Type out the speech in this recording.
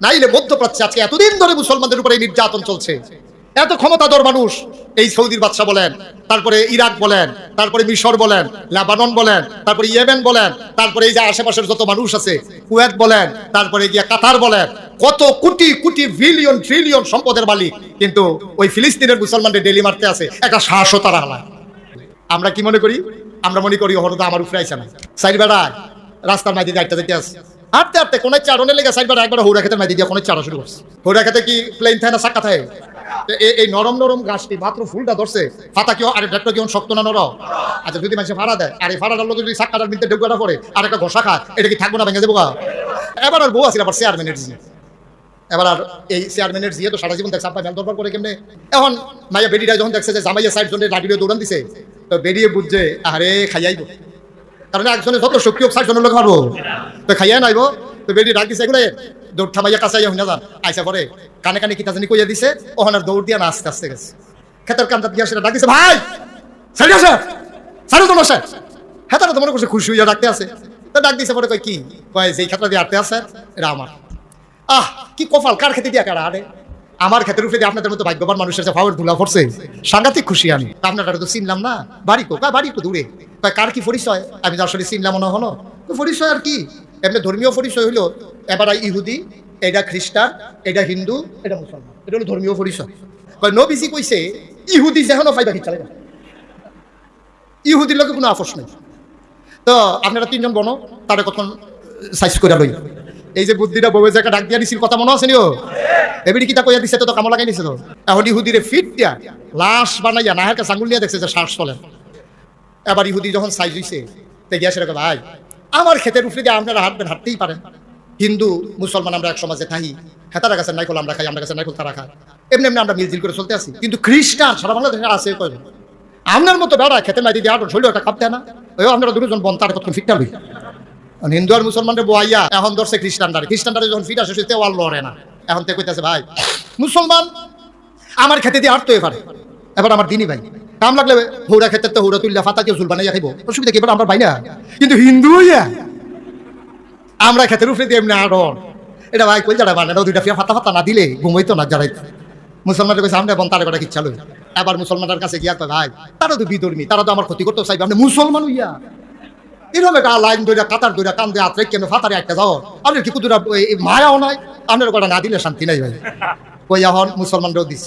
নাইলে মধ্যপ্রাচ্যে আজকে এতদিন ধরে মুসলমানদের উপরে নির্যাতন চলছে, এত ক্ষমতাধর মানুষ, এই সৌদির বাদশা বলেন, তারপরে ইরাক বলেন, তারপরে মিশর বলেন, লেবানন বলেন, তারপরে ইয়েমেন বলেন, তারপরে এই যে আশেপাশের যত মানুষ আছে, কুয়েত বলেন, তারপরে গিয়ে কাতার বলেন, কত কোটি কোটি বিলিয়ন ট্রিলিয়ন সম্পদের মালিক, কিন্তু ওই ফিলিস্তিনের মুসলমানদের ডেলি মারতে আছে একটা সাহসও তারা হালায়। আমরা কি মনে করি? আমরা মনে করি হরদা আমার উপরে আইসা না, সাইড বেড়ায় রাস্তার মাঝে একটা যেতে আছে, হাঁটতে হাঁটতে কোনো চারণে লেগে সাইড বেড়া একবার হৌরা খেতে মাঝে দিয়ে কোনো চারা শুরু করছে। হৌরা খেতে কি প্লেন থাকে না চাক্কা থাকে? এই নরম নরম গাছটি মাত্র ফুলটা ধরছে, ফাতা কেউ আরে ডাক্তার কেউ শক্ত না নরম? আচ্ছা যদি মানুষে ভাড়া দেয় আর এই ভাড়াটার লোক যদি চাক্কাটার মিলতে ঢুকাটা পড়ে আর একটা ঘষা খায়, এটা কি থাকবো না, ভেঙে দেবো? এবার আর বউ আছে আবার চেয়ারম্যানের জি, এবার আর এই চেয়ারম্যানের জিয়ে তো সারা জীবন দেখছে আপনার মেল দরবার করে কেমনে। এখন মাইয়া বেডিটা যখন দেখছে যে জামাইয়া সাইড জনের লাঠিটা দৌড়ান দিছে, তো বেরিয়ে বুঝছে আরে খাইয়াইব, কারণ একজনের যত শক্তি হোক 60 জনের লোক মারবো, তো খাইয়া নাইব। তো বেডি ডাক দিছে এগুলো দৌড় থামাইয়া কাছে হুনা যান আইসা পরে কানে কানে কিতা জানি কইয়া দিছে, ওখানে দৌড় দিয়া না আস্তে আস্তে গেছে খেতের কান্দাত গিয়া সেটা ডাক দিছে, ভাই সাইড আসে, সাইড তো বসে। হেতারা তো মনে করছে খুশি হইয়া ডাকতে আছে, তো ডাক দিছে পরে কই কি কয় যেই খেতটা দিয়ে আটতে আছে এটা আমার। আহ কি কপাল, কার খেতে দিয়া কারা? আরে আমার ক্ষেতের উপরে আপনাদের মতো ভাগ্যবান মানুষের ফাওয়ার ধুলা পড়ছে, সাংঘাতিক খুশি আমি। আপনারা তো চিনলাম না, বাড়ি কো বাড়ি একটু দূরে, কার কি পরিচয় আমি তো আসলে চিনলাম না হলো। তো পরিচয় আর কি, এমনি ধর্মীয় পরিচয় হইলো এবার ইহুদি, এটা খ্রিস্টান, এটা হিন্দু, এটা মুসলমান, এটা হলো ধর্মীয় পরিচয়। নবীজি কইছে ইহুদি যেন ফাইদা খিচ্ছা লাগে, ইহুদির লোকে কোনো আপোষ নেই। তো আপনারা তিনজন বনো তারা কখন সাইজ করে লই, এই যে বুদ্ধিটা বউ জায়গা ডাক দিয়া দিছিল কথা মনে আছে নিও, এবারে কিতা কইয়া দিছে তো কামো লাগাই নিছে। তো এখন ইহুদিরে ফিট দিয়া লাশ বানাইয়া নাহেরকে চাঙ্গুল নিয়ে দেখছে যে শ্বাস চলে। এবার ইহুদি যখন সাইজ হইছে তো গিয়া সেরকম ভাই আমার ক্ষেতের উপরে দিয়ে আপনারা হাঁটবেন, হাঁটতেই পারেন। হিন্দু মুসলমান আমরা এক সমাজে থাকি, হেতারা গাছের নাইকল আমরা খাই, আমরা গাছের নাইকল তারা খায়, এমনি এমনি আমরা মিলজিল করে চলতে আসি। কিন্তু খ্রিস্টান সারা বাংলাদেশে আছে কয় আপনার মতো বেড়া খেতে মাই দিয়ে আটন শৈল একটা কাঁপতে না, ওই আপনারা দুজন বন তার কত ফিটটা লই। হিন্দু আর মুসলমানদের বোয়াইয়া এখন ধরছে খ্রিস্টানরা, খ্রিস্টানরা যখন ফিট আসে সে ওয়াল লড়ে না। এখন তে কইতেছে ভাই মুসলমান আমার খেতে দিয়ে আটতে পারে, এবার আমার দিনই ভাই কাম লাগলে হৌরা খেতে তো হৌরা তুললে ফাতা কেউ ঝুল বানাইয়া খাইব, অসুবিধা কি? এবার আমার ভাই না, কিন্তু হিন্দু হইয়া আমরা খেতের উপরে দিয়ে এমনি আড়ন, এটা ভাই কই যারা মানে দুইটা ফিয়া ফাতা ফাতা না দিলে ঘুমাইতো না যারাই। মুসলমানদের কাছে আমরা বন তারে কটা কিচ্ছা লই। এবার মুসলমানের কাছে গিয়া কয় ভাই তারা তো বিধর্মী, তারা তো আমার ক্ষতি করতে চাইবে, আপনি মুসলমান হইয়া এরকম একটা লাইন ধরে কাতার ধরে কান্দে আত্রে কেন ফাতারে একটা যাও, আপনার কি কুতুরা মায়াও নাই, আপনার কটা না দিলে শান্তি নাই ভাই। কই এখন মুসলমানরাও দিস।